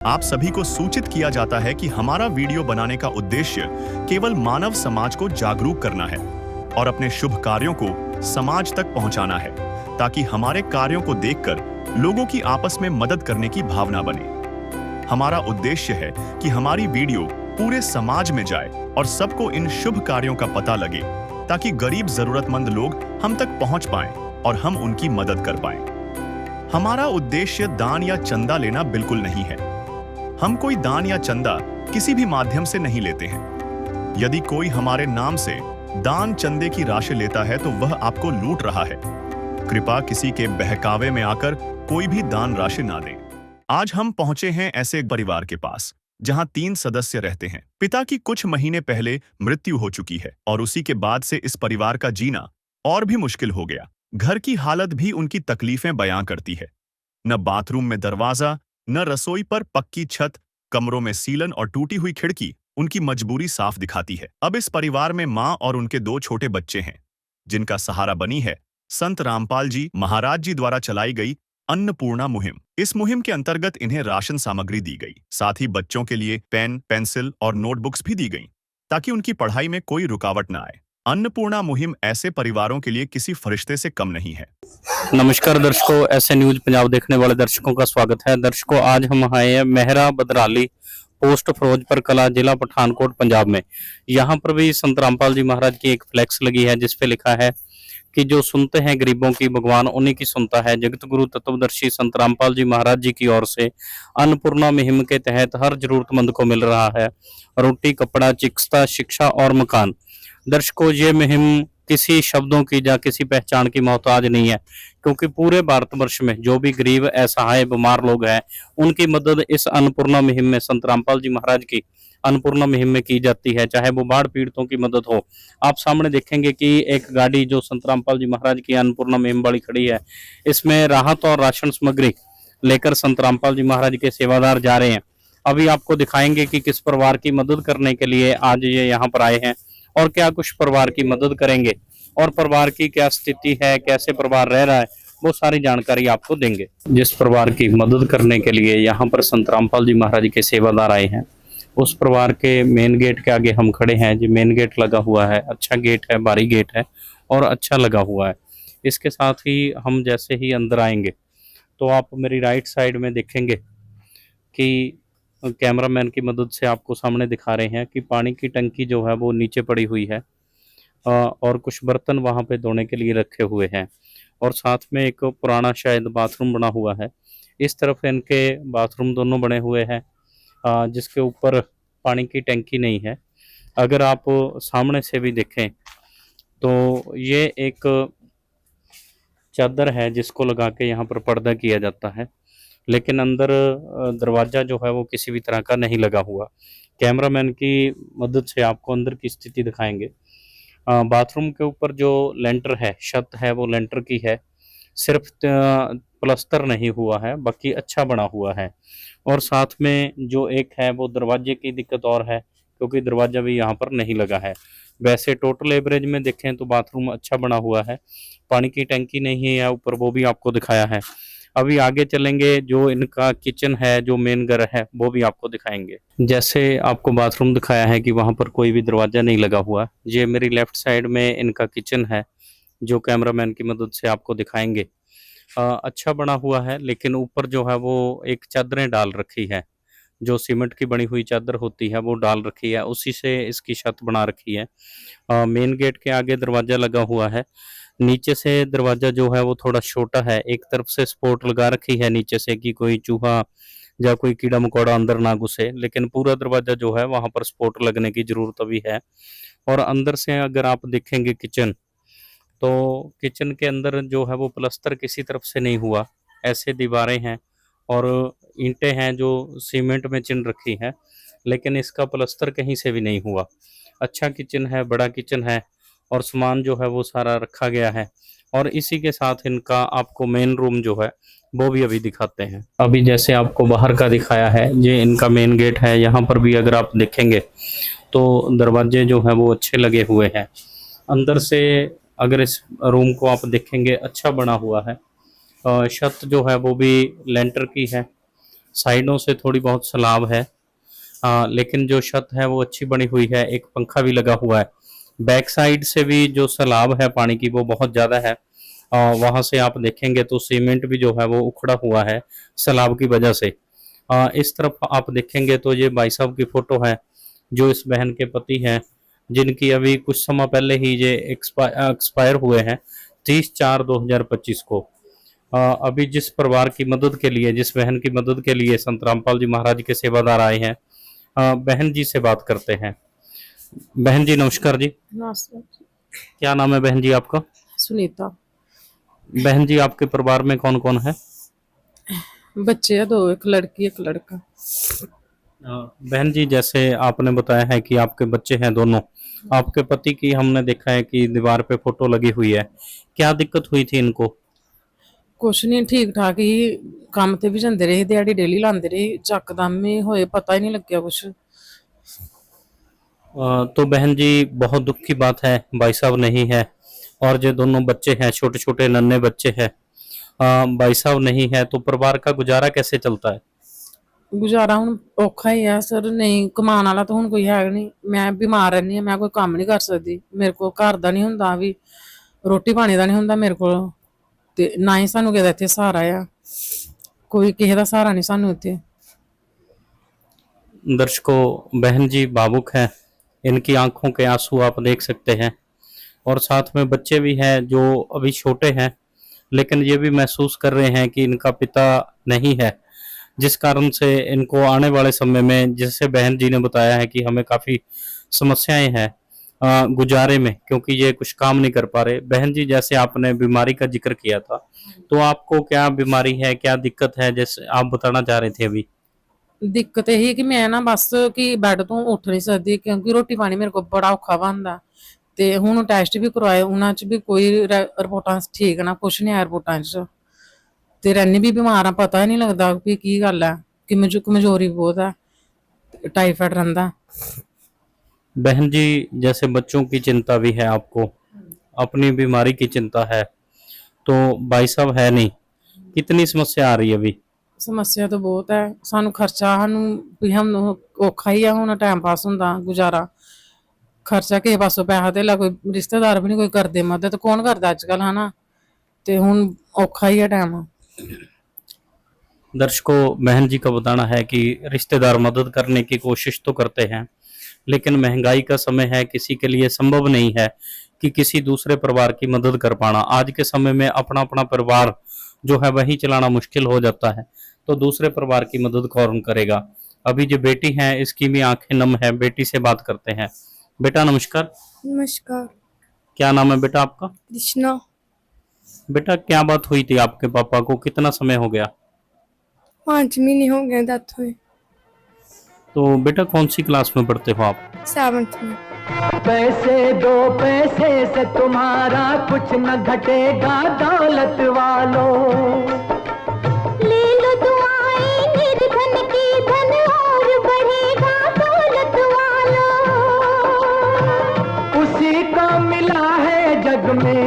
आप सभी को सूचित किया जाता है कि हमारा वीडियो बनाने का उद्देश्य केवल मानव समाज को जागरूक करना है और अपने शुभ कार्यों को समाज तक पहुंचाना है, ताकि हमारे कार्यों को देखकर लोगों की आपस में मदद करने की भावना बने। हमारा उद्देश्य है कि हमारी वीडियो पूरे समाज में जाए और सबको इन शुभ कार्यों का पता लगे, ताकि गरीब जरूरतमंद लोग हम तक पहुंच पाएं और हम उनकी मदद कर पाएं। हमारा उद्देश्य दान या चंदा लेना बिल्कुल नहीं है। हम कोई दान या चंदा किसी भी माध्यम से नहीं लेते हैं। यदि कोई हमारे नाम से दान चंदे की राशि लेता है तो वह आपको लूट रहा है। कृपया किसी के बहकावे में आकर कोई भी दान राशि ना दें। आज हम पहुंचे हैं ऐसे एक परिवार के पास जहां 3 सदस्य रहते हैं। पिता की कुछ महीने पहले मृत्यु हो चुकी है और उसी के बाद से इस परिवार का जीना और भी मुश्किल हो गया। घर की हालत भी उनकी तकलीफें बयां करती है। न बाथरूम में दरवाजा, न रसोई पर पक्की छत, कमरों में सीलन और टूटी हुई खिड़की उनकी मजबूरी साफ दिखाती है। अब इस परिवार में मां और उनके 2 छोटे बच्चे हैं, जिनका सहारा बनी है संत रामपाल जी महाराज जी द्वारा चलाई गई अन्नपूर्णा मुहिम। इस मुहिम के अंतर्गत इन्हें राशन सामग्री दी गई। साथ ही बच्चों के लिए पेन, पेंसिल और नोटबुक्स भी दी गई, ताकि उनकी पढ़ाई में कोई रुकावट न आए। अन्नपूर्णा मुहिम ऐसे परिवारों के लिए किसी फरिश्ते से कम नहीं है। नमस्कार दर्शकों, ऐसे न्यूज पंजाब देखने वाले दर्शकों का स्वागत है। दर्शकों, आज हम आए हैं मेहरा बदराली पोस्ट फिरोजपुर कला, जिला पठानकोट, पंजाब में। यहाँ पर भी संत रामपाल जी महाराज की एक फ्लैक्स लगी है, जिसपे लिखा है कि जो सुनते हैं गरीबों की, भगवान उन्हीं की सुनता है। जगत गुरु तत्वदर्शी संत रामपाल जी महाराज जी की ओर से अन्नपूर्णा मुहिम के तहत हर जरूरतमंद को मिल रहा है रोटी, कपड़ा, चिकित्सा, शिक्षा और मकान। दर्शकों, ये मुहिम किसी शब्दों की या किसी पहचान की मोहताज नहीं है, क्योंकि पूरे भारतवर्ष में जो भी गरीब, असहाय, बीमार लोग हैं, उनकी मदद इस अन्नपूर्णा मुहिम में, संत रामपाल जी महाराज की अन्नपूर्णा मुहिम में की जाती है। चाहे वो बाढ़ पीड़ितों की मदद हो। आप सामने देखेंगे कि एक गाड़ी जो संत रामपाल जी महाराज की अन्नपूर्णा मुहिम वाली खड़ी है, इसमें राहत और राशन सामग्री लेकर संत रामपाल जी महाराज के सेवादार जा रहे हैं। अभी आपको दिखाएंगे कि किस परिवार की मदद करने के लिए आज ये यहाँ पर आए हैं और क्या कुछ परिवार की मदद करेंगे और परिवार की क्या स्थिति है, कैसे परिवार रह रहा है, वो सारी जानकारी आपको देंगे। जिस परिवार की मदद करने के लिए यहाँ पर संत रामपाल जी महाराज के सेवादार आए हैं, उस परिवार के मेन गेट के आगे हम खड़े हैं। जो मेन गेट लगा हुआ है, अच्छा गेट है, भारी गेट है और अच्छा लगा हुआ है। इसके साथ ही हम जैसे ही अंदर आएंगे तो आप मेरी राइट साइड में देखेंगे कि कैमरामैन की मदद से आपको सामने दिखा रहे हैं कि पानी की टंकी जो है वो नीचे पड़ी हुई है और कुछ बर्तन वहाँ पे धोने के लिए रखे हुए हैं और साथ में एक पुराना शायद बाथरूम बना हुआ है। इस तरफ इनके बाथरूम दोनों बने हुए हैं, जिसके ऊपर पानी की टंकी नहीं है। अगर आप सामने से भी देखें तो ये एक चादर है जिसको लगा के यहाँ पर पर्दा किया जाता है, लेकिन अंदर दरवाज़ा जो है वो किसी भी तरह का नहीं लगा हुआ। कैमरामैन की मदद से आपको अंदर की स्थिति दिखाएंगे। बाथरूम के ऊपर जो लेंटर है, छत है, वो लेंटर की है, सिर्फ प्लस्तर नहीं हुआ है, बाकी अच्छा बना हुआ है। और साथ में जो एक है वो दरवाजे की दिक्कत और है, क्योंकि दरवाज़ा भी यहाँ पर नहीं लगा है। वैसे टोटल एवरेज में देखें तो बाथरूम अच्छा बना हुआ है। पानी की टंकी नहीं है ऊपर, वो भी आपको दिखाया है। अभी आगे चलेंगे, जो इनका किचन है, जो मेन घर है, वो भी आपको दिखाएंगे। जैसे आपको बाथरूम दिखाया है कि वहाँ पर कोई भी दरवाज़ा नहीं लगा हुआ। ये मेरी लेफ्ट साइड में इनका किचन है, जो कैमरामैन की मदद से आपको दिखाएंगे। अच्छा बना हुआ है, लेकिन ऊपर जो है वो एक चादरें डाल रखी है, जो सीमेंट की बनी हुई चादर होती है वो डाल रखी है, उसी से इसकी छत बना रखी है। मेन गेट के आगे दरवाज़ा लगा हुआ है। नीचे से दरवाज़ा जो है वो थोड़ा छोटा है। एक तरफ से सपोर्ट लगा रखी है नीचे से कि कोई चूहा या कोई कीड़ा मकोड़ा अंदर ना घुसे, लेकिन पूरा दरवाज़ा जो है वहाँ पर सपोर्ट लगने की ज़रूरत अभी है। और अंदर से अगर आप देखेंगे किचन, तो किचन के अंदर जो है वो प्लस्तर किसी तरफ से नहीं हुआ, ऐसे दीवारें हैं और ईंटें हैं जो सीमेंट में चिन रखी हैं, लेकिन इसका प्लस्तर कहीं से भी नहीं हुआ। अच्छा किचन है, बड़ा किचन है और सामान जो है वो सारा रखा गया है। और इसी के साथ इनका आपको मेन रूम जो है वो भी अभी दिखाते हैं। अभी जैसे आपको बाहर का दिखाया है, ये इनका मेन गेट है। यहाँ पर भी अगर आप देखेंगे तो दरवाजे जो है वो अच्छे लगे हुए हैं। अंदर से अगर इस रूम को आप देखेंगे, अच्छा बना हुआ है। छत जो है वो भी लेंटर की है साइडों से थोड़ी बहुत सैलाब है, लेकिन जो छत है वो अच्छी बनी हुई है, एक पंखा भी लगा हुआ है। बैक साइड से भी जो सैलाब है पानी की वो बहुत ज़्यादा है। वहाँ से आप देखेंगे तो सीमेंट भी जो है वो उखड़ा हुआ है सैलाब की वजह से। इस तरफ आप देखेंगे तो ये भाई साहब की फ़ोटो है जो इस बहन के पति हैं, जिनकी अभी कुछ समय पहले ही ये एक्सपायर हुए हैं 30/4/2025 को। अभी जिस परिवार की मदद के लिए, जिस बहन की मदद के लिए संत रामपाल जी महाराज के सेवादार आए हैं, बहन जी से बात करते हैं। बहन जी नमस्कार जी। नमस्कार। क्या नाम है बहन जी आपका? सुनीता। बहन जी आपके परिवार में कौन कौन है? बच्चे है 2, एक लड़की एक लड़का। बहन जी जैसे आपने बताया है कि आपके बच्चे हैं दोनों, आपके पति की हमने देखा है कि दीवार पे फोटो लगी हुई है, क्या दिक्कत हुई थी इनको? कुछ नहीं, ठीक ठाक ही काम ते भी जाते रहे, दिहाड़ी डेली लाते रहे, यकदम ही होए पता ही नहीं लग्या कुछ। तो बहन जी बहुत दुख की बात है, भाई साहब नहीं है और जो दोनों बच्चे हैं छोटे छोटे नन्हे बच्चे हैं, भाई साहब नहीं है तो परिवार का गुजारा कैसे चलता है? गुजारा हुण औखा ही है सर, नहीं कमाने वाला तो हुण कोई है नहीं। मैं बीमार रहनी है, मैं कोई काम नहीं कर सकती, मेरे को घर दा नहीं हुंदा, भी रोटी पानी दा नहीं हुंदा मेरे को, ते ना ही सानू किसे दा इत्थे सहारा आ, कोई किसे दा सहारा नहीं सानू इत्थे। दर्शकों बहन जी भावुक हैं, इनकी आंखों के आंसू आप देख सकते हैं और साथ में बच्चे भी हैं जो अभी छोटे हैं, लेकिन ये भी महसूस कर रहे हैं कि इनका पिता नहीं है, जिस कारण से इनको आने वाले समय में, जैसे बहन जी ने बताया है कि हमें काफ़ी समस्याएं हैं गुजारे में, क्योंकि ये कुछ काम नहीं कर पा रहे। बहन जी जैसे आपने बीमारी का जिक्र किया था, तो आपको क्या बीमारी है, क्या दिक्कत है, जैसे आप बताना चाह रहे थे अभी? दिक्कत यही कि मैं ना बस कि बैड तो उठ नहीं सकती, क्योंकि रोटी पानी मेरे को बड़ा औखा बनदा, ते हुण टैस्ट भी करवाए, उन्हां च भी कोई रिपोर्टां ठीक ना, कुछ नहीं आया रिपोर्टां च, ते रैनी भी बीमार आ, पता ही नहीं लगदा भी की गल है, कि कमजोरी बहुत है, टाइफाइड रहिंदा। बहन जी जैसे बच्चों की चिंता भी है आपको, अपनी बीमारी की चिंता है, तो भाई साहब है नहीं, कितनी समस्या आ रही है अभी? समस्या तो बहुत है, सानू खर्चा सानू भी हम औखा ही है, हुण टाइम पास हुंदा गुजारा, खर्चा किसे पासों पैसा धेला कोई रिश्तेदार भी नहीं कोई करदे मदद, कौन करदा अजकल है ना, ते हुण औखा ही है टाइम। दर्शकों बहन जी का बताना है कि रिश्तेदार मदद करने की कोशिश तो करते हैं, लेकिन महंगाई का समय है, किसी के लिए संभव नहीं है कि किसी दूसरे परिवार की मदद कर पाना। आज के समय में अपना अपना परिवार जो है वही चलाना मुश्किल हो जाता है, तो दूसरे परिवार की मदद कौन करेगा? अभी जो बेटी है इसकी भी आंखें नम है, बेटी से बात करते हैं। बेटा नमस्कार। नमस्कार। क्या नाम है बेटा आपका? कृष्णा। बेटा क्या बात हुई थी आपके पापा को, कितना समय हो गया? 5 महीने हो गए डेथ हुए। तो बेटा कौन सी क्लास में पढ़ते हो आप? 7th में। पैसे दो पैसे से तुम्हारा कुछ न घटेगा दौलत वालों, ले लो दुआएं निर्धन की, धन और बढ़ेगा दौलत वालों, उसी को मिला है जग में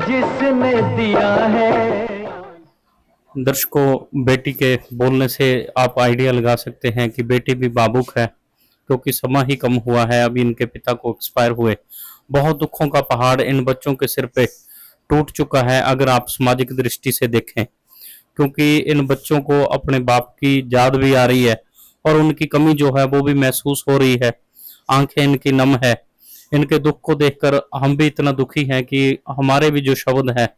जिसने दिया है। दर्शकों बेटी के बोलने से आप आइडिया लगा सकते हैं कि बेटी भी भावुक है, क्योंकि समय ही कम हुआ है अभी इनके पिता को एक्सपायर हुए। बहुत दुखों का पहाड़ इन बच्चों के सिर पे टूट चुका है अगर आप सामाजिक दृष्टि से देखें, क्योंकि इन बच्चों को अपने बाप की याद भी आ रही है और उनकी कमी जो है वो भी महसूस हो रही है। आंखें इनकी नम है, इनके दुख को देखकर हम भी इतना दुखी हैं कि हमारे भी जो शब्द हैं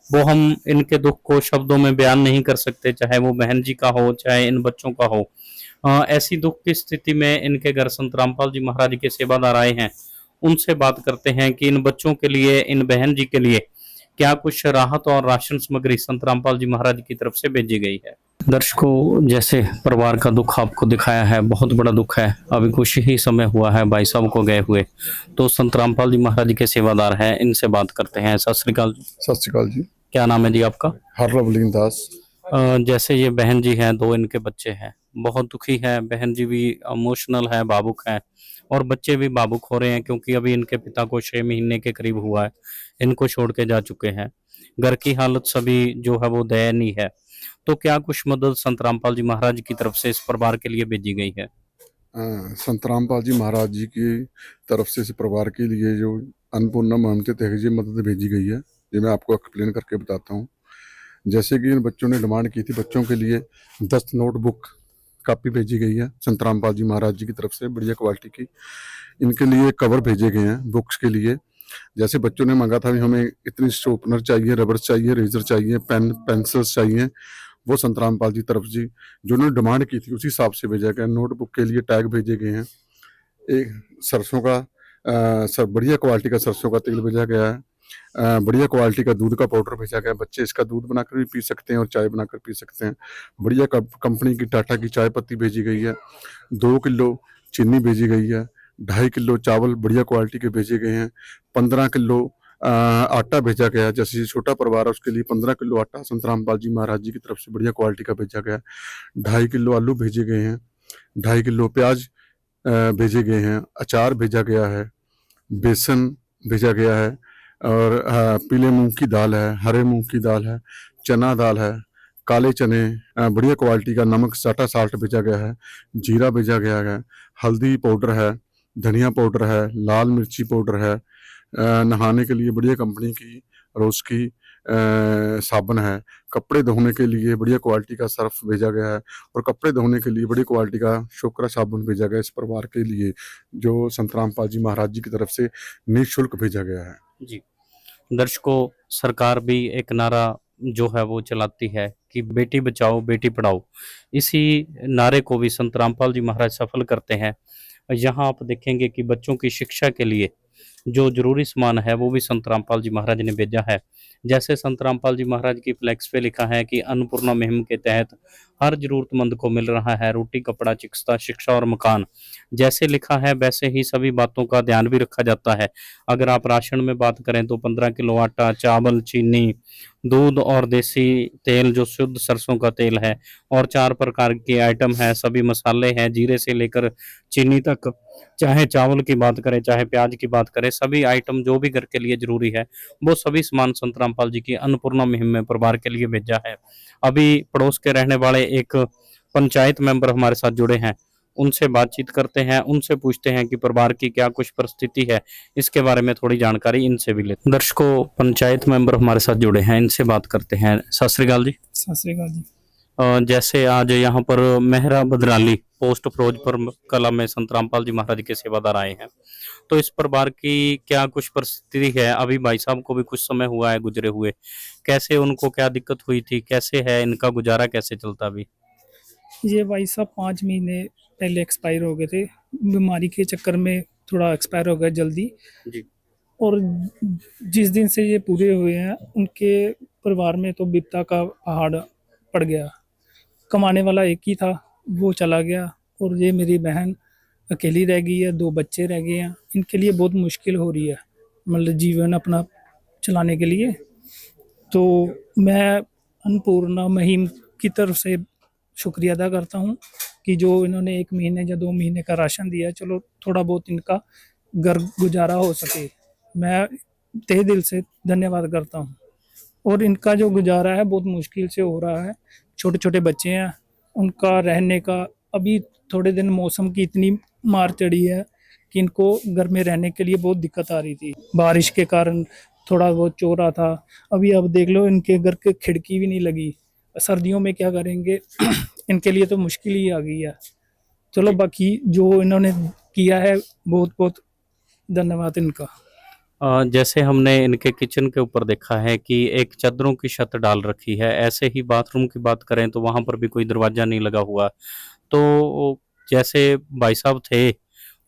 वो हम इनके दुख को शब्दों में बयान नहीं कर सकते, चाहे वो बहन जी का हो चाहे इन बच्चों का हो। ऐसी दुख की स्थिति में इनके घर संत रामपाल जी महाराज के सेवादार आए हैं, उनसे बात करते हैं कि इन बच्चों के लिए, इन बहन जी के लिए क्या कुछ राहत और राशन सामग्री संत रामपाल जी महाराज की तरफ से भेजी गई है। दर्शकों जैसे परिवार का दुख आपको दिखाया है, बहुत बड़ा दुख है, अभी कुछ ही समय हुआ है भाई साहब को गए हुए, तो संत रामपाल जी महाराज के सेवादार हैं, इनसे बात करते हैं। सत श्री अकाल। सत श्री अकाल जी। क्या नाम है जी आपका? हरलवलीन दास। जैसे ये बहन जी हैं, 2 इनके बच्चे हैं, बहुत दुखी है, बहन जी भी इमोशनल है, भावुक है और बच्चे भी भावुक हो रहे हैं क्योंकि अभी इनके पिता को 6 महीने के करीब हुआ है, इनको छोड़ के जा चुके हैं। घर की हालत सभी जो है वो दयनीय है। तो क्या कुछ मदद संत रामपाल जी महाराज की तरफ से इस परिवार के लिए भेजी गई है? संत रामपाल जी महाराज जी की तरफ से इस परिवार के लिए जो अन्नपूर्णा ममते तहजीब मदद भेजी गई है, ये मैं आपको एक्सप्लेन करके बताता हूँ। जैसे कि इन बच्चों ने डिमांड की थी, बच्चों के लिए 10 नोटबुक कापी भेजी गई है संत रामपाल जी महाराज जी की तरफ से, बढ़िया क्वालिटी की। इनके लिए कवर भेजे गए हैं बुक्स के लिए। जैसे बच्चों ने मांगा था, हमें इतनी शॉर्पनर चाहिए, रबड़ चाहिए, रेजर चाहिए, पेन पेंसिल्स चाहिए, वो संत रामपाल जी तरफ जी जो उन्होंने डिमांड की थी उसी हिसाब से भेजा गया। नोटबुक के लिए टैग भेजे गए हैं। एक सरसों का बढ़िया क्वालिटी का सरसों का तेल भेजा गया है। बढ़िया क्वालिटी का दूध का पाउडर भेजा गया है। बच्चे इसका दूध बनाकर भी पी सकते हैं और चाय बनाकर पी सकते हैं। बढ़िया कंपनी की टाटा की चाय पत्ती भेजी गई है। 2 किलो चीनी भेजी गई है। 2.5 किलो चावल बढ़िया क्वालिटी के भेजे गए हैं। 15 किलो आटा भेजा गया। जैसे छोटा परिवार है उसके लिए 15 किलो आटा संत रामपाल जी महाराज जी की तरफ से बढ़िया क्वालिटी का भेजा गया। 2.5 किलो आलू भेजे गए हैं। 2.5 किलो प्याज भेजे गए हैं। अचार भेजा गया है। बेसन भेजा गया है और पीले मूंग की दाल है, हरे मूंग की दाल है, चना दाल है, काले चने, बढ़िया क्वालिटी का नमक साटा साल्ट भेजा गया है। जीरा भेजा गया है। हल्दी पाउडर है, धनिया पाउडर है, लाल मिर्ची पाउडर है। नहाने के लिए बढ़िया कंपनी की रोज की साबुन है। कपड़े धोने के लिए बढ़िया क्वालिटी का सर्फ भेजा गया है और कपड़े धोने के लिए बढ़िया क्वालिटी का शोकरा साबुन भेजा गया इस परिवार के लिए, जो संत रामपाल जी महाराज जी की तरफ से निःशुल्क भेजा गया है। जी। दर्शकों, सरकार भी एक नारा जो है वो चलाती है कि बेटी बचाओ बेटी पढ़ाओ। इसी नारे को भी संत रामपाल जी महाराज सफल करते हैं। यहाँ आप देखेंगे कि बच्चों की शिक्षा के लिए जो जरूरी सामान है वो भी संत रामपाल जी महाराज ने भेजा है। जैसे संत रामपाल जी महाराज की फ्लैक्स पे लिखा है कि अन्नपूर्णा मुहिम के तहत हर जरूरतमंद को मिल रहा है रोटी, कपड़ा, चिकित्सा, शिक्षा और मकान। जैसे लिखा है वैसे ही सभी बातों का ध्यान भी रखा जाता है। अगर आप राशन में बात करें तो 15 किलो आटा, चावल, चीनी, दूध और देसी तेल जो शुद्ध सरसों का तेल है और 4 प्रकार के आइटम है। सभी मसाले हैं, जीरे से लेकर चीनी तक। चाहे चावल की बात करें, चाहे प्याज की बात करें, सभी आइटम जो भी घर के लिए जरूरी है वो सभी सामान संत रामपाल जी की अन्नपूर्णा मुहिम में परिवार के लिए भेजा है। अभी पड़ोस के रहने वाले एक पंचायत मेंबर हमारे साथ जुड़े हैं, उनसे बातचीत करते हैं, उनसे पूछते हैं कि परिवार की क्या कुछ परिस्थिति है, इसके बारे में थोड़ी जानकारी इनसे भी लेते हैं। दर्शकों, पंचायत मेंबर हमारे साथ जुड़े हैं, इनसे बात करते हैं। सत श्री अकाल जी। सत श्री अकाल जी। जैसे आज यहाँ पर मेहरा बदराली पोस्ट फिरोजपुर कला में संत रामपाल जी महाराज के सेवादार आए हैं, तो इस परिवार की क्या कुछ परिस्थिति है? अभी भाई साहब को भी कुछ समय हुआ है गुजरे हुए, कैसे उनको क्या दिक्कत हुई थी, कैसे है इनका गुजारा, कैसे चलता अभी? ये भाई साहब 5 महीने पहले एक्सपायर हो गए थे, बीमारी के चक्कर में थोड़ा एक्सपायर हो गए जल्दी जी। और जिस दिन से ये पूरे हुए हैं उनके परिवार में तो विपदा का पहाड़ पड़ गया। कमाने वाला एक ही था, वो चला गया और ये मेरी बहन अकेली रह गई है। 2 बच्चे रह गए हैं। इनके लिए बहुत मुश्किल हो रही है, मतलब जीवन अपना चलाने के लिए। तो मैं अन्नपूर्णा मुहिम की तरफ से शुक्रिया अदा करता हूँ कि जो इन्होंने 1 महीने या 2 महीने का राशन दिया, चलो थोड़ा बहुत इनका घर गुजारा हो सके। मैं तहे दिल से धन्यवाद करता हूँ। और इनका जो गुजारा है बहुत मुश्किल से हो रहा है। छोटे छोटे बच्चे हैं, उनका रहने का अभी थोड़े दिन मौसम की इतनी मार चढ़ी है कि इनको घर में रहने के लिए बहुत दिक्कत आ रही थी। बारिश के कारण थोड़ा बहुत चोरा था। अभी अब देख लो इनके घर के खिड़की भी नहीं लगी। सर्दियों में क्या करेंगे इनके लिए तो मुश्किल ही आ गई है। चलो बाकी जो इन्होंने किया है बहुत बहुत धन्यवाद इनका। जैसे हमने इनके किचन के ऊपर देखा है कि एक चादरों की छत डाल रखी है, ऐसे ही बाथरूम की बात करें तो वहां पर भी कोई दरवाजा नहीं लगा हुआ। तो जैसे भाई साहब थे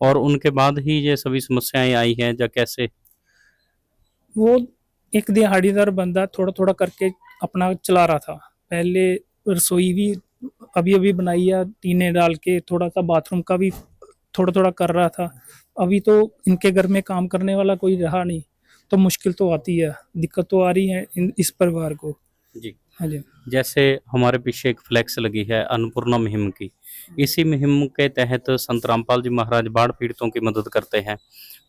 और उनके बाद ही ये सभी समस्याएं आई हैं या कैसे? वो एक दिहाड़ीदार बंदा थोड़ा थोड़ा करके अपना चला रहा था। पहले रसोई भी अभी अभी बनाई है, टीने डाल के थोड़ा सा बाथरूम का भी थोड़ा थोड़ा कर रहा था। अभी तो इनके घर में काम करने वाला कोई रहा नहीं, तो मुश्किल तो आती है, दिक्कत तो आ रही है इस परिवार को। जी। हाँ जी। जैसे हमारे पीछे एक फ्लैक्स लगी है अन्नपूर्णा मुहिम की, इसी मुहिम के तहत संत रामपाल जी महाराज बाढ़ पीड़ितों की मदद करते हैं।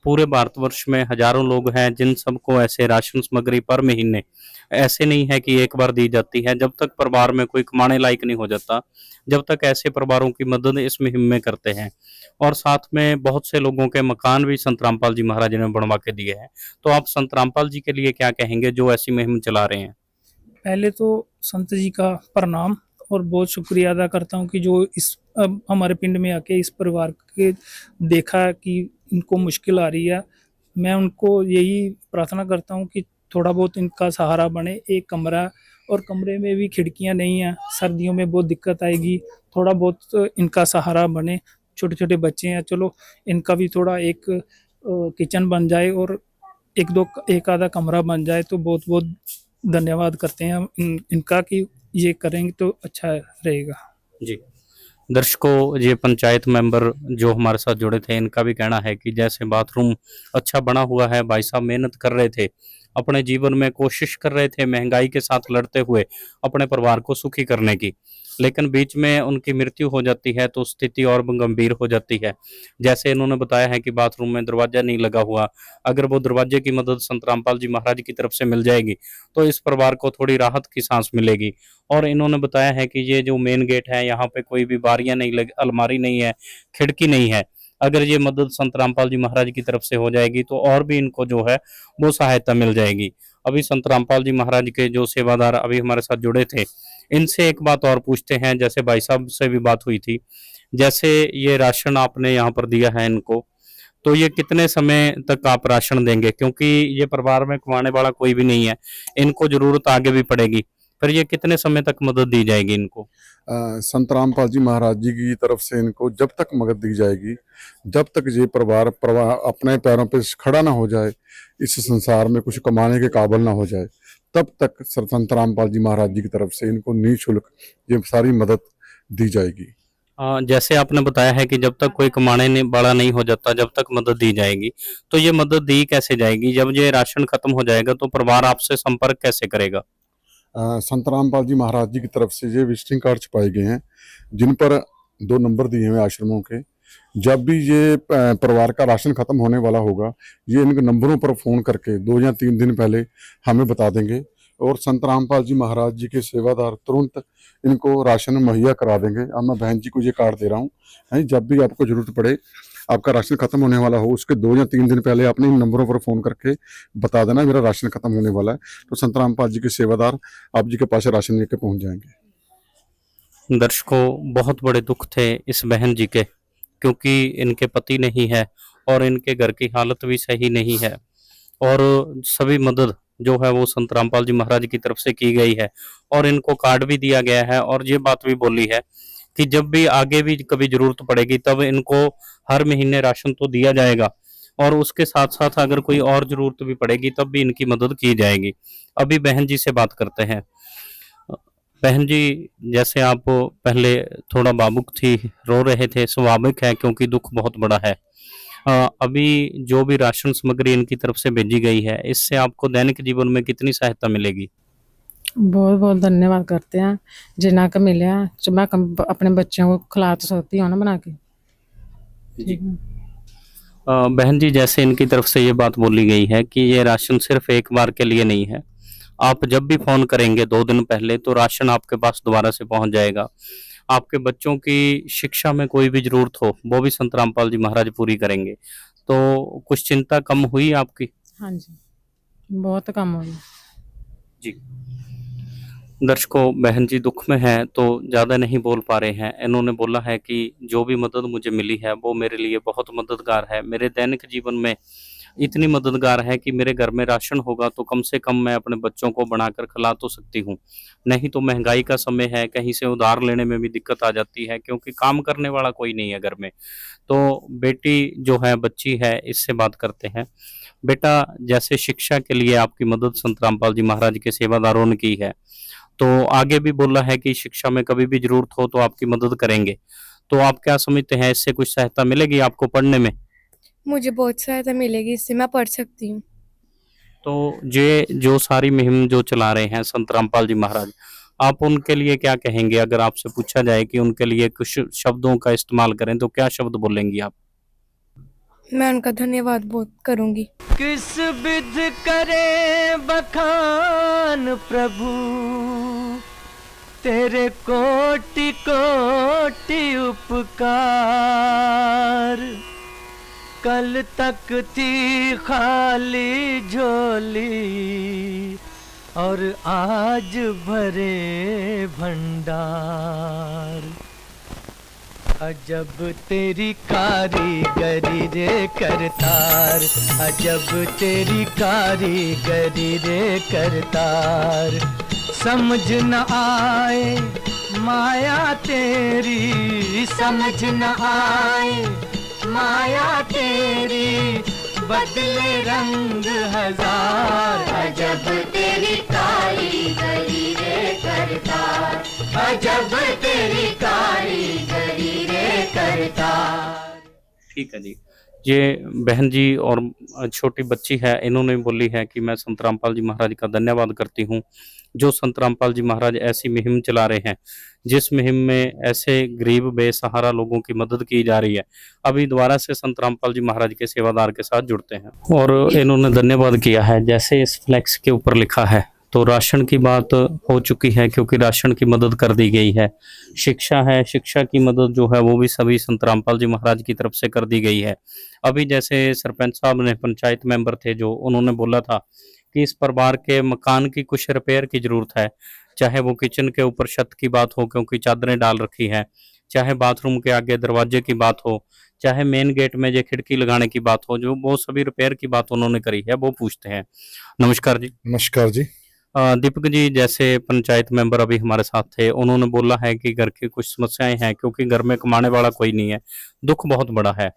पूरे भारतवर्ष में हजारों लोग हैं जिन सबको ऐसे राशन सामग्री पर महीने, ऐसे नहीं है कि एक बार दी जाती है, जब तक परिवार में कोई कमाने लायक नहीं हो जाता, जब तक ऐसे परिवारों की मदद इस मुहिम में करते हैं। और साथ में बहुत से लोगों के मकान भी संत रामपाल जी महाराज ने बनवा के दिए हैं। तो आप संत रामपाल जी के लिए क्या कहेंगे जो ऐसी मुहिम चला रहे हैं? पहले तो संत जी का प्रणाम और बहुत शुक्रिया अदा करता हूँ कि जो इस हमारे पिंड में आके इस परिवार के देखा कि इनको मुश्किल आ रही है। मैं उनको यही प्रार्थना करता हूँ कि थोड़ा बहुत इनका सहारा बने। एक कमरा और कमरे में भी खिड़कियाँ नहीं हैं, सर्दियों में बहुत दिक्कत आएगी। थोड़ा बहुत इनका सहारा बने। छोटे छोटे बच्चे हैं, चलो इनका भी थोड़ा एक किचन बन जाए और एक आधा कमरा बन जाए तो बहुत बहुत धन्यवाद करते हैं हम इनका कि ये करेंगे तो अच्छा रहेगा। जी। दर्शकों, ये पंचायत मेंबर जो हमारे साथ जुड़े थे, इनका भी कहना है कि जैसे बाथरूम अच्छा बना हुआ है, भाई साहब मेहनत कर रहे थे, अपने जीवन में कोशिश कर रहे थे महंगाई के साथ लड़ते हुए अपने परिवार को सुखी करने की, लेकिन बीच में उनकी मृत्यु हो जाती है तो स्थिति और गंभीर हो जाती है। जैसे इन्होंने बताया है कि बाथरूम में दरवाजा नहीं लगा हुआ, अगर वो दरवाजे की मदद संत रामपाल जी महाराज की तरफ से मिल जाएगी तो इस परिवार को थोड़ी राहत की सांस मिलेगी। और इन्होंने बताया है कि ये जो मेन गेट है, यहाँ पे कोई भी बारियां नहीं लगी, अलमारी नहीं है, खिड़की नहीं है। अगर ये मदद संत रामपाल जी महाराज की तरफ से हो जाएगी तो और भी इनको जो है वो सहायता मिल जाएगी। अभी संत रामपाल जी महाराज के जो सेवादार अभी हमारे साथ जुड़े थे, इनसे एक बात और पूछते हैं। जैसे भाई साहब से भी बात हुई थी, जैसे ये राशन आपने यहाँ पर दिया है इनको, तो ये कितने समय तक आप राशन देंगे? क्योंकि ये परिवार में कमाने वाला कोई भी नहीं है, इनको जरूरत आगे भी पड़ेगी, फिर ये कितने समय तक मदद दी जाएगी इनको? संत रामपाल जी महाराज जी की तरफ से इनको जब तक मदद दी जाएगी, जब तक ये परिवार अपने पैरों पे खड़ा ना हो जाए, इस संसार में कुछ कमाने के काबिल ना हो जाए, तब तक संत रामपाल जी महाराज जी की तरफ से इनको निःशुल्क ये सारी मदद दी जाएगी। जैसे आपने बताया है कि जब तक कोई कमाने वाला नहीं हो जाता, जब तक मदद दी जाएगी, तो ये मदद दी कैसे जाएगी? जब ये राशन खत्म हो जाएगा तो परिवार आपसे संपर्क कैसे करेगा? संत रामपाल जी महाराज जी की तरफ से ये विजिटिंग कार्ड छपाए गए हैं, जिन पर 2 नंबर दिए हुए आश्रमों के। जब भी ये परिवार का राशन खत्म होने वाला होगा, ये इन नंबरों पर फ़ोन करके 2 या 3 दिन पहले हमें बता देंगे और संत रामपाल जी महाराज जी के सेवादार तुरंत इनको राशन मुहैया करा देंगे। अब मैं बहन जी को ये कार्ड दे रहा हूँ, जब भी आपको ज़रूरत पड़े, आपका राशन खत्म होने वाला हो, उसके 2 या 3 दिन पहले आपने इन नंबरों पर फ़ोन करके बता देना मेरा राशन खत्म होने वाला है, तो संत रामपाल जी के सेवादार आप जी के पास राशन लेके पहुंच जाएंगे। दर्शकों, बहुत बड़े दुख थे इस बहन जी के, क्योंकि इनके पति नहीं है और इनके घर की हालत भी सही नहीं है, और सभी मदद जो है वो संत रामपाल जी महाराज की तरफ से की गई है और इनको कार्ड भी दिया गया है। और ये बात भी बोली है कि जब भी आगे भी कभी जरूरत पड़ेगी तब इनको हर महीने राशन तो दिया जाएगा, और उसके साथ साथ अगर कोई और जरूरत भी पड़ेगी तब भी इनकी मदद की जाएगी। अभी बहन जी से बात करते हैं। बहन जी, जैसे आप पहले थोड़ा भावुक थी, रो रहे थे, स्वाभाविक है क्योंकि दुख बहुत बड़ा है। अभी जो भी राशन सामग्री इनकी तरफ से भेजी गई है, इससे आपको दैनिक जीवन में कितनी सहायता मिलेगी? बहुत बहुत धन्यवाद करते हैं, जितना का मिले जो मैं अपने बच्चों को खिला तो सकती हूँ ना बना के। ठीक है। बहन जी, जैसे इनकी तरफ से ये बात बोली गई है कि ये राशन सिर्फ एक बार के लिए नहीं है, आप जब भी फोन करेंगे 2 दिन पहले तो राशन आपके पास दोबारा से पहुंच जाएगा। आपके बच्चों की शिक्षा में कोई भी जरूरत हो वो भी संत रामपाल जी महाराज पूरी करेंगे। तो कुछ चिंता कम हुई आपकी? हाँ जी, बहुत कम हो गया जी। दर्शकों, बहन जी दुख में है तो ज़्यादा नहीं बोल पा रहे हैं। इन्होंने बोला है कि जो भी मदद मुझे मिली है वो मेरे लिए बहुत मददगार है, मेरे दैनिक जीवन में इतनी मददगार है कि मेरे घर में राशन होगा तो कम से कम मैं अपने बच्चों को बनाकर खिला तो सकती हूँ, नहीं तो महंगाई का समय है, कहीं से उधार लेने में भी दिक्कत आ जाती है क्योंकि काम करने वाला कोई नहीं है घर में। तो बेटी जो है, बच्ची है, इससे बात करते हैं। बेटा, जैसे शिक्षा के लिए आपकी मदद संत रामपाल जी महाराज के सेवादारों ने की है, तो आगे भी बोला है कि शिक्षा में कभी भी जरूरत हो तो आपकी मदद करेंगे, तो आप क्या समझते हैं, इससे कुछ सहायता मिलेगी आपको पढ़ने में? मुझे बहुत सहायता मिलेगी, इससे मैं पढ़ सकती हूँ। तो ये जो सारी मुहिम जो चला रहे हैं संत रामपाल जी महाराज, आप उनके लिए क्या कहेंगे? अगर आपसे पूछा जाए कि उनके लिए कुछ शब्दों का इस्तेमाल करें तो क्या शब्द बोलेंगी आप? मैं उनका धन्यवाद बहुत करूँगी। किस विध करे बखान प्रभु, तेरे कोटि कोटि उपकार। कल तक थी खाली झोली और आज भरे भंडार। अजब तेरी कारीगरी रे करतार, अजब तेरी कारीगरी रे करतार। समझ न आए माया तेरी, समझ न आए माया तेरी, बदले रंग हजार। अजब तेरी कारीगरी रे करतार, अजब तेरी कारीगरी रे करतार। ठीक है जी। ये बहन जी और छोटी बच्ची है, इन्होंने बोली है कि मैं संत रामपाल जी महाराज का धन्यवाद करती हूँ, जो संत रामपाल जी महाराज ऐसी मुहिम चला रहे हैं, जिस मुहिम में ऐसे गरीब बेसहारा लोगों की मदद की जा रही है। अभी दोबारा से संत रामपाल जी महाराज के सेवादार के साथ जुड़ते हैं और इन्होंने धन्यवाद किया है। जैसे इस फ्लैक्स के ऊपर लिखा है, तो राशन की बात हो चुकी है क्योंकि राशन की मदद कर दी गई है। शिक्षा है, शिक्षा की मदद जो है वो भी सभी संत रामपाल जी महाराज की तरफ से कर दी गई है। अभी जैसे सरपंच साहब ने, पंचायत मेंबर थे जो, उन्होंने बोला था कि इस परिवार के मकान की कुछ रिपेयर की जरूरत है, चाहे वो किचन के ऊपर छत की बात हो क्योंकि चादरें डाल रखी है, चाहे बाथरूम के आगे दरवाजे की बात हो, चाहे मेन गेट में जो खिड़की लगाने की बात हो, जो वो सभी रिपेयर की बात उन्होंने करी है। वो पूछते हैं। नमस्कार जी। नमस्कार जी। दीपक जी, जैसे पंचायत मेंबर अभी हमारे साथ थे, उन्होंने बोला है कि घर की कुछ समस्याएं हैं क्योंकि घर में कमाने वाला कोई नहीं है, दुख बहुत बड़ा है।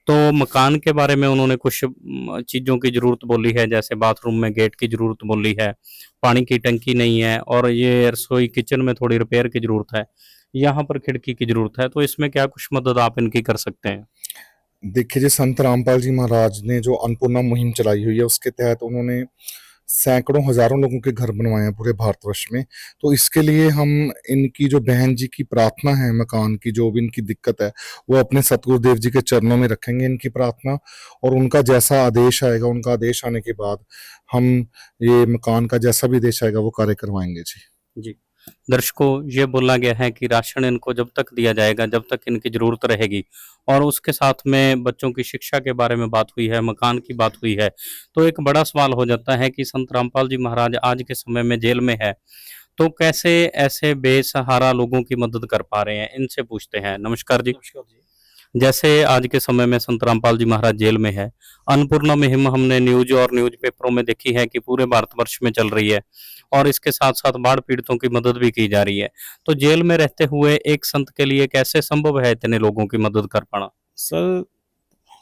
तो मकान के बारे में उन्होंने कुछ चीज़ों की ज़रूरत बोली है, जैसे बाथरूम में गेट की ज़रूरत बोली है, पानी की टंकी नहीं है, और ये रसोई किचन में थोड़ी रिपेयर की ज़रूरत है, यहाँ पर खिड़की की ज़रूरत है। तो इसमें क्या कुछ मदद आप इनकी कर सकते हैं? देखिए जी, संत रामपाल जी महाराज ने जो अन्नपूर्णा मुहिम चलाई हुई है, उसके तहत उन्होंने सैकड़ों हजारों लोगों के घर बनवाए हैं पूरे भारतवर्ष में। तो इसके लिए हम इनकी जो बहन जी की प्रार्थना है, मकान की जो भी इनकी दिक्कत है, वो अपने सतगुरुदेव जी के चरणों में रखेंगे इनकी प्रार्थना, और उनका जैसा आदेश आएगा, उनका आदेश आने के बाद हम ये मकान का जैसा भी आदेश आएगा वो कार्य करवाएंगे जी। जी। दर्शकों, ये बोला गया है कि राशन इनको जब तक दिया जाएगा जब तक इनकी ज़रूरत रहेगी, और उसके साथ में बच्चों की शिक्षा के बारे में बात हुई है, मकान की बात हुई है। तो एक बड़ा सवाल हो जाता है कि संत रामपाल जी महाराज आज के समय में जेल में है, तो कैसे ऐसे बेसहारा लोगों की मदद कर पा रहे हैं? इनसे पूछते हैं। नमस्कार जी। जैसे आज के समय में संत रामपाल जी महाराज जेल में है, अन्नपूर्णा मुहिम हमने न्यूज और न्यूज पेपरों में देखी है कि पूरे भारतवर्ष में चल रही है, और इसके साथ साथ बाढ़ पीड़ितों की मदद भी की जा रही है। तो जेल में रहते हुए एक संत के लिए कैसे संभव है इतने लोगों की मदद कर पाना? सर,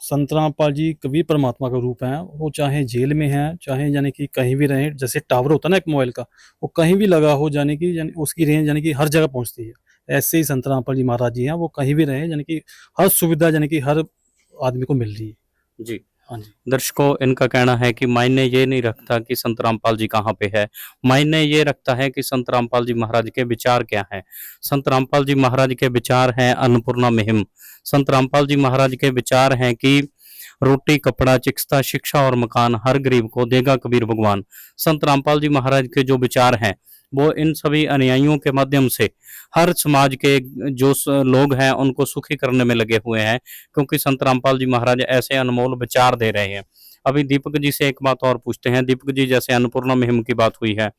संत रामपाल जी कबीर परमात्मा का रूप हैं। वो चाहे जेल में हैं, चाहे यानी कि कहीं भी रहें, जैसे टावर होता है ना एक मोबाइल का, वो कहीं भी लगा हो, यानी कि उसकी रेंज यानी कि हर जगह पहुंचती है। ऐसे ही संत रामपाल जी महाराज जी हैं, वो कहीं भी रहें, यानी कि हर सुविधा यानी कि हर आदमी को मिल रही है जी। हाँ जी। दर्शकों, इनका कहना है कि मायने ये नहीं रखता कि संत रामपाल जी कहाँ पे है, मायने ये रखता है कि संत रामपाल जी महाराज के विचार क्या हैं। संत रामपाल जी महाराज के विचार हैं अन्नपूर्णा मुहिम। संत रामपाल जी महाराज के विचार हैं कि रोटी, कपड़ा, चिकित्सा, शिक्षा और मकान हर गरीब को देगा कबीर भगवान। संत रामपाल जी महाराज के जो विचार हैं वो इन सभी अनुयायियों के माध्यम से हर समाज के जो लोग हैं उनको सुखी करने में लगे हुए हैं, क्योंकि संत रामपाल जी महाराज ऐसे अनमोल विचार दे रहे हैं। अभी दीपक जी से एक बात और पूछते हैं। दीपक जी, जैसे अन्नपूर्णा मुहिम की बात हुई है,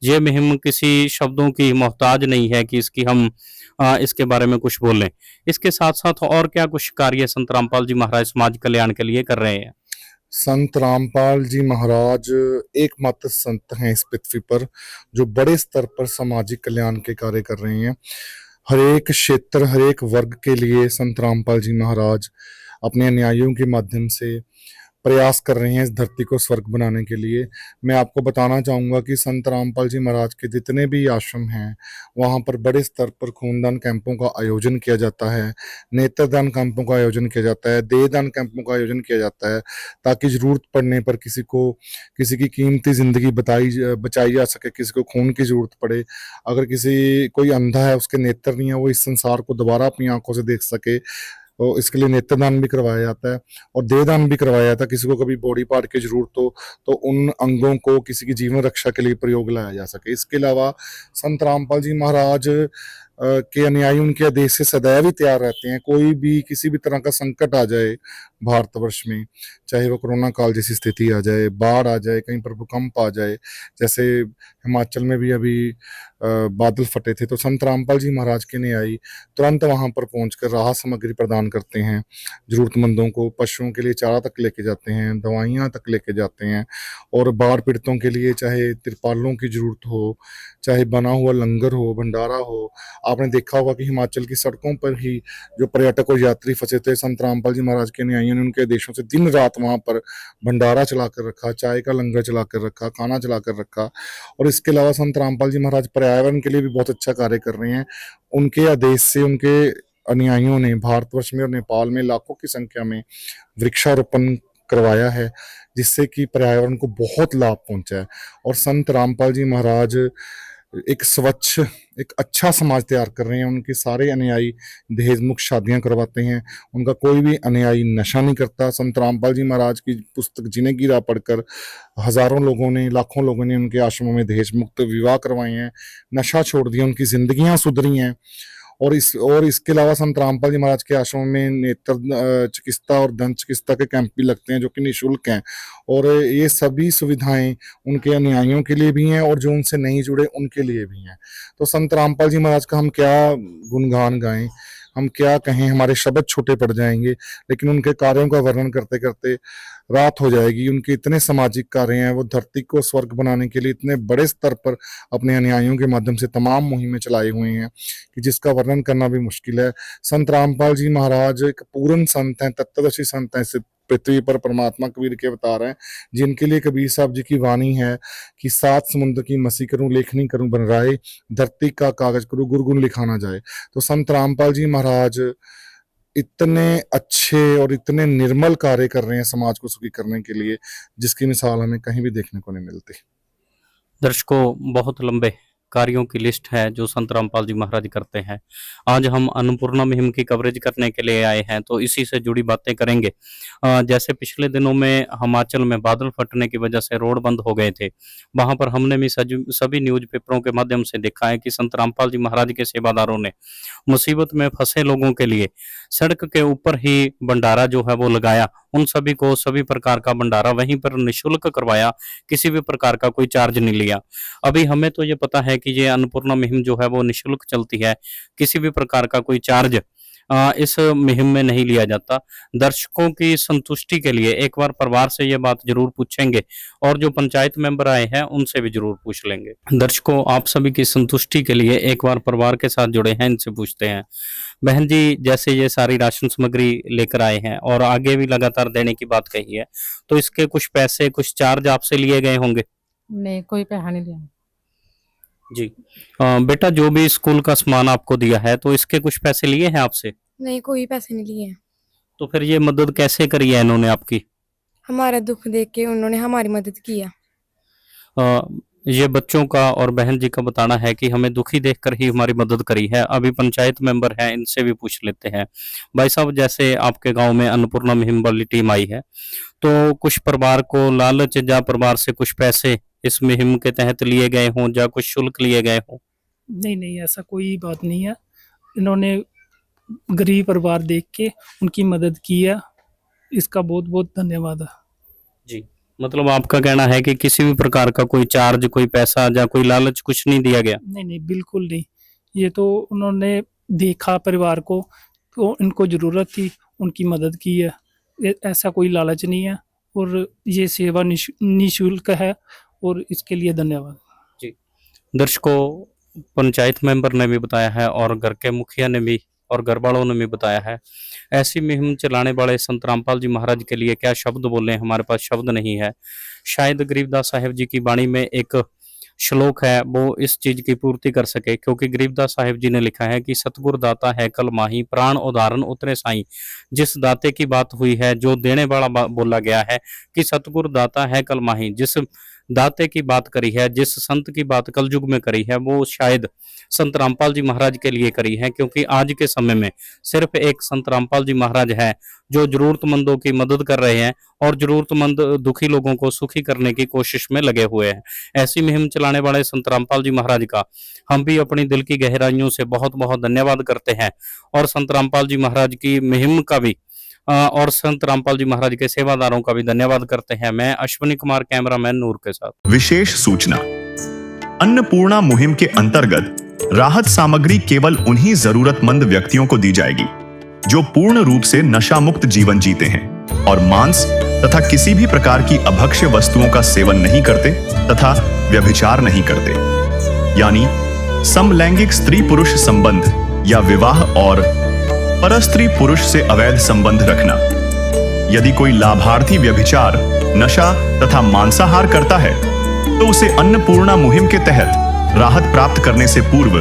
ये मुहिम किसी शब्दों की मोहताज नहीं है कि इसकी हम इसके बारे में कुछ बोलें। इसके साथ साथ और क्या कुछ कार्य संत रामपाल जी महाराज समाज कल्याण के लिए कर रहे हैं? संत रामपाल जी महाराज एकमात्र संत हैं इस पृथ्वी पर जो बड़े स्तर पर सामाजिक कल्याण के कार्य कर रहे हैं। हर एक क्षेत्र, हर एक वर्ग के लिए संत रामपाल जी महाराज अपने अनुयायियों के माध्यम से प्रयास कर रहे हैं इस धरती को स्वर्ग बनाने के लिए। मैं आपको बताना चाहूँगा कि संत रामपाल जी महाराज के जितने भी आश्रम हैं वहाँ पर बड़े स्तर पर खूनदान कैंपों का आयोजन किया जाता है, नेत्रदान कैंपों का आयोजन किया जाता है, देहदान कैंपों का आयोजन किया जाता है, ताकि ज़रूरत पड़ने पर किसी की कीमती ज़िंदगी बचाई जा सके। किसी को खून की ज़रूरत पड़े, अगर कोई अंधा है, उसके नेत्र नहीं है, वो इस संसार को दोबारा अपनी आंखों से देख सके, तो इसके लिए नेत्रदान भी करवाया जाता है और देहदान भी करवाया जाता है। किसी को कभी बॉडी पार्ट की जरूरत हो तो उन अंगों को किसी की जीवन रक्षा के लिए प्रयोग लाया जा सके। इसके अलावा संत रामपाल जी महाराज के अनुयायी उनके आदेश से सदैव ही तैयार रहते हैं। कोई भी किसी भी तरह का संकट आ जाए भारतवर्ष में, चाहे वो कोरोना काल जैसी स्थिति आ जाए, बाढ़ आ जाए, कहीं पर भूकंप आ जाए, जैसे हिमाचल में भी अभी बादल फटे थे, तो संत रामपाल जी महाराज के अनुयायी तुरंत वहां पर पहुंचकर राहत सामग्री प्रदान करते हैं जरूरतमंदों को। पशुओं के लिए चारा तक लेके जाते हैं, दवाइयाँ तक लेके जाते हैं, और बाढ़ पीड़ितों के लिए चाहे तिरपालों की जरूरत हो, चाहे बना हुआ लंगर हो, भंडारा हो। आपने देखा होगा कि हिमाचल की सड़कों पर ही जो पर्यटक और यात्री फंसे थे, संत रामपाल जी महाराज के अनुयायियों ने उनके देशों से दिन रात वहां पर भंडारा चलाकर रखा, चाय का लंगर चलाकर रखा, खाना चलाकर रखा। और इसके अलावा संत रामपाल जी महाराज पर्यावरण के लिए भी बहुत अच्छा कार्य कर रहे हैं। उनके आदेश से उनके अनुयायियों ने भारतवर्ष में और नेपाल में लाखों की संख्या में वृक्षारोपण करवाया है, जिससे कि पर्यावरण को बहुत लाभ पहुंचा है। और संत रामपाल जी महाराज एक स्वच्छ, एक अच्छा समाज तैयार कर रहे हैं। उनके सारे अनुयायी दहेज मुक्त शादियां करवाते हैं, उनका कोई भी अनुयायी नशा नहीं करता। संत रामपाल जी महाराज की पुस्तक जीने की राह पढ़कर हजारों लोगों ने, लाखों लोगों ने उनके आश्रमों में दहेज मुक्त विवाह करवाए हैं, नशा छोड़ दिया, उनकी जिंदगियां सुधरी हैं। और इसके अलावा संत रामपाल जी महाराज के आश्रम में नेत्र चिकित्सा और दंत चिकित्सा के कैंप भी लगते हैं, जो कि निःशुल्क हैं। और ये सभी सुविधाएं उनके अनुयायियों के लिए भी हैं और जो उनसे नहीं जुड़े उनके लिए भी हैं। तो संत रामपाल जी महाराज का हम क्या गुणगान गाएं, हम क्या कहें, हमारे शब्द छोटे पड़ जाएंगे, लेकिन उनके कार्यों का वर्णन करते करते रात हो जाएगी। उनके इतने सामाजिक कार्य हैं, वो धरती को स्वर्ग बनाने के लिए इतने बड़े स्तर पर अपने अनुयायियों के माध्यम से तमाम मुहिमें चलाई हुई हैं कि जिसका वर्णन करना भी मुश्किल है। संत रामपाल जी महाराज एक पूर्ण संत हैं, तत्वदर्शी संत हैं, इस पृथ्वी पर परमात्मा कबीर के अवतार हैं, जिनके लिए कबीर साहब जी की वाणी है कि 7 समुद्र की मसी करूं, लेखनी करूं बन राय, धरती का कागज करूं, गुरगुन लिखाना जाए। तो संत रामपाल जी महाराज इतने अच्छे और इतने निर्मल कार्य कर रहे हैं समाज को सुखी करने के लिए, जिसकी मिसाल हमें कहीं भी देखने को नहीं मिलती। दर्शकों, बहुत लंबे कार्यों की लिस्ट है जो संत रामपाल जी महाराज करते हैं। आज हम अन्नपूर्णा मुहिम की कवरेज करने के लिए आए हैं, तो इसी से जुड़ी बातें करेंगे। जैसे पिछले दिनों में हिमाचल में बादल फटने की वजह से रोड बंद हो गए थे, वहां पर हमने भी सभी न्यूज़पेपरों के माध्यम से देखा है कि संत रामपाल जी महाराज के सेवादारों ने मुसीबत में फंसे लोगों के लिए सड़क के ऊपर ही भंडारा जो है वो लगाया। उन सभी को सभी प्रकार का भंडारा वहीं पर निःशुल्क करवाया, किसी भी प्रकार का कोई चार्ज नहीं लिया। अभी हमें तो ये पता है कि ये अन्नपूर्णा मुहिम जो है वो निःशुल्क चलती है, किसी भी प्रकार का कोई चार्ज इस मुहिम में नहीं लिया जाता। दर्शकों की संतुष्टि के लिए एक बार परिवार से ये बात जरूर पूछेंगे और जो पंचायत मेंबर आए हैं उनसे भी जरूर पूछ लेंगे। दर्शकों, आप सभी की संतुष्टि के लिए एक बार परिवार के साथ जुड़े हैं, इनसे पूछते हैं। बहन जी, जैसे ये सारी राशन सामग्री लेकर आए हैं और आगे भी लगातार देने की बात कही है, तो इसके कुछ पैसे, कुछ चार्ज आपसे लिए गए होंगे? नहीं, कोई पैसा नहीं दिया जी। बेटा, जो भी स्कूल का सामान आपको दिया है, तो इसके कुछ पैसे लिए हैं आपसे? नहीं, कोई पैसे नहीं लिए हैं। तो फिर ये मदद कैसे करी है इन्होंने आपकी? हमारा दुख देख के उन्होंने हमारी मदद किया। ये बच्चों का और बहन जी का बताना है कि हमें दुखी देखकर ही हमारी मदद करी है। अभी पंचायत मेंबर हैं, इनसे भी पूछ लेते हैं। भाई साहब, जैसे आपके गांव में अन्नपूर्णा मुहिम वाली टीम आई है, तो कुछ परिवार को लालच या परिवार से कुछ पैसे इस मुहिम के तहत लिए गए हों या कुछ शुल्क लिए गए हों? नहीं, ऐसा कोई बात नहीं है। इन्होंने गरीब परिवार देख के उनकी मदद की है, इसका बहुत बहुत धन्यवाद है। जी, मतलब आपका कहना है कि किसी भी प्रकार का कोई चार्ज, कोई पैसा या कोई लालच कुछ नहीं दिया गया? नहीं, बिल्कुल नहीं। ये तो उन्होंने देखा परिवार को, तो इनको ज़रूरत थी, उनकी मदद की है। ऐसा कोई लालच नहीं है और ये सेवा निःशुल्क है और इसके लिए धन्यवाद। जी। दर्शकों, पंचायत मेंबर ने भी बताया है और घर के मुखिया ने भी और घर वालों ने भी बताया है। ऐसी मुहिम चलाने वाले संत रामपाल जी महाराज के लिए क्या शब्द बोले, हमारे पास शब्द नहीं है। शायद गरीबदास साहिब जी की वाणी में एक श्लोक है वो इस चीज की पूर्ति कर सके, क्योंकि गरीबदास साहिब जी ने लिखा है कि सतगुर दाता है कल माही, प्राण उदाहरण उतरे साईं। जिस दाते की बात हुई है, जो देने वाला बोला गया है कि सतगुर दाता है कल माही, जिस दाते की बात करी है, जिस संत की बात कल युग में करी है, वो शायद संत रामपाल जी महाराज के लिए करी है। क्योंकि आज के समय में सिर्फ एक संत रामपाल जी महाराज है जो जरूरतमंदों की मदद कर रहे हैं और जरूरतमंद दुखी लोगों को सुखी करने की कोशिश में लगे हुए हैं। ऐसी मुहिम चलाने वाले संत रामपाल जी महाराज का हम भी अपनी दिल की गहराइयों से बहुत बहुत धन्यवाद करते हैं और संत रामपाल जी महाराज की मुहिम का भी और संत रामपाल जी महाराज के सेवादारों का भी धन्यवाद करते हैं। मैं अश्विनी कुमार, कैमरामैन नूर के साथ। विशेष सूचना, अन्नपूर्णा मुहिम के अंतर्गत राहत सामग्री केवल उन्हीं जरूरतमंद व्यक्तियों को दी जाएगी जो पूर्ण रूप से नशा मुक्त जीवन जीते हैं और मांस तथा किसी भी प्रकार की अभक्ष्य वस्तुओं का सेवन नहीं करते तथा व्यभिचार नहीं करते, यानी समलैंगिक स्त्री पुरुष संबंध या विवाह और परस्त्री पुरुष से अवैध संबंध रखना। यदि कोई लाभार्थी व्यभिचार, नशा तथा मांसाहार करता है तो उसे अन्नपूर्णा मुहिम के तहत राहत प्राप्त करने से पूर्व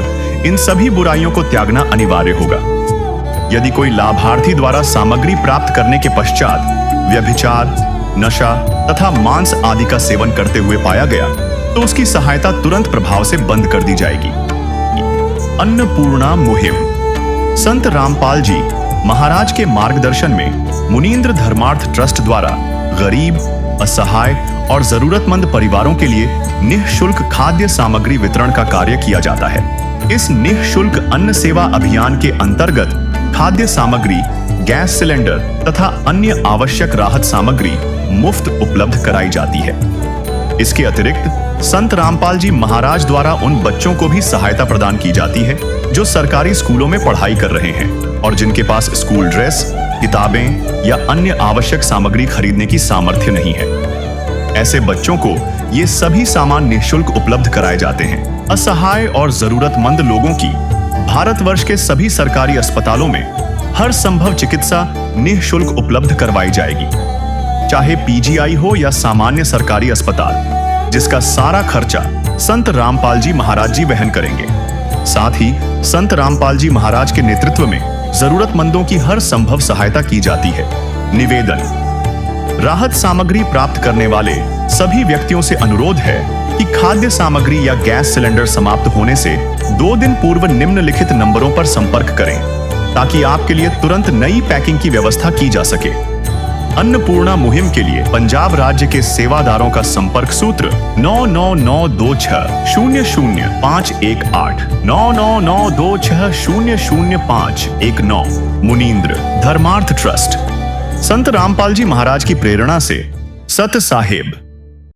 इन सभी बुराइयों को त्यागना अनिवार्य होगा। यदि कोई लाभार्थी द्वारा सामग्री प्राप्त करने के पश्चात व्यभिचार, नशा तथा मांस आदि का सेवन करते हुए पाया गया तो उसकी सहायता तुरंत प्रभाव से बंद कर दी जाएगी। अन्नपूर्णा मुहिम संत रामपाल जी महाराज के मार्गदर्शन में मुनींद्र धर्मार्थ ट्रस्ट द्वारा गरीब, असहाय और जरूरतमंद परिवारों के लिए निःशुल्क खाद्य सामग्री वितरण का कार्य किया जाता है। इस निःशुल्क अन्न सेवा अभियान के अंतर्गत खाद्य सामग्री, गैस सिलेंडर तथा अन्य आवश्यक राहत सामग्री मुफ्त उपलब्ध कराई जाती है। इसके अतिरिक्त संत रामपाल जी महाराज द्वारा उन बच्चों को भी सहायता प्रदान की जाती है जो सरकारी स्कूलों में पढ़ाई कर रहे हैं और जिनके पास स्कूल ड्रेस, किताबें या अन्य आवश्यक सामग्री खरीदने की सामर्थ्य नहीं है। ऐसे बच्चों को ये सभी सामान निःशुल्क उपलब्ध कराए जाते हैं। असहाय और जरूरतमंद लोगों की भारतवर्ष के सभी सरकारी अस्पतालों में हर संभव चिकित्सा निःशुल्क उपलब्ध करवाई जाएगी, चाहे पीजीआई हो या सामान्य सरकारी अस्पताल, जिसका सारा खर्चा संत रामपाल जी महाराज जी वहन करेंगे। साथ ही संत रामपाल जी महाराज के नेतृत्व में जरूरतमंदों की हर संभव सहायता की जाती है। निवेदन, राहत सामग्री प्राप्त करने वाले सभी व्यक्तियों से अनुरोध है कि खाद्य सामग्री या गैस सिलेंडर समाप्त होने से 2 दिन पूर्व निम्नलिखित नंबरों पर संपर्क करें ताकि आपके लिए तुरंत नई पैकिंग की व्यवस्था की जा सके। अन्नपूर्णा मुहिम के लिए पंजाब राज्य के सेवादारों का संपर्क सूत्र 9992600518 9992600519। मुनींद्र धर्मार्थ ट्रस्ट, संत रामपाल जी महाराज की प्रेरणा से सत साहेब।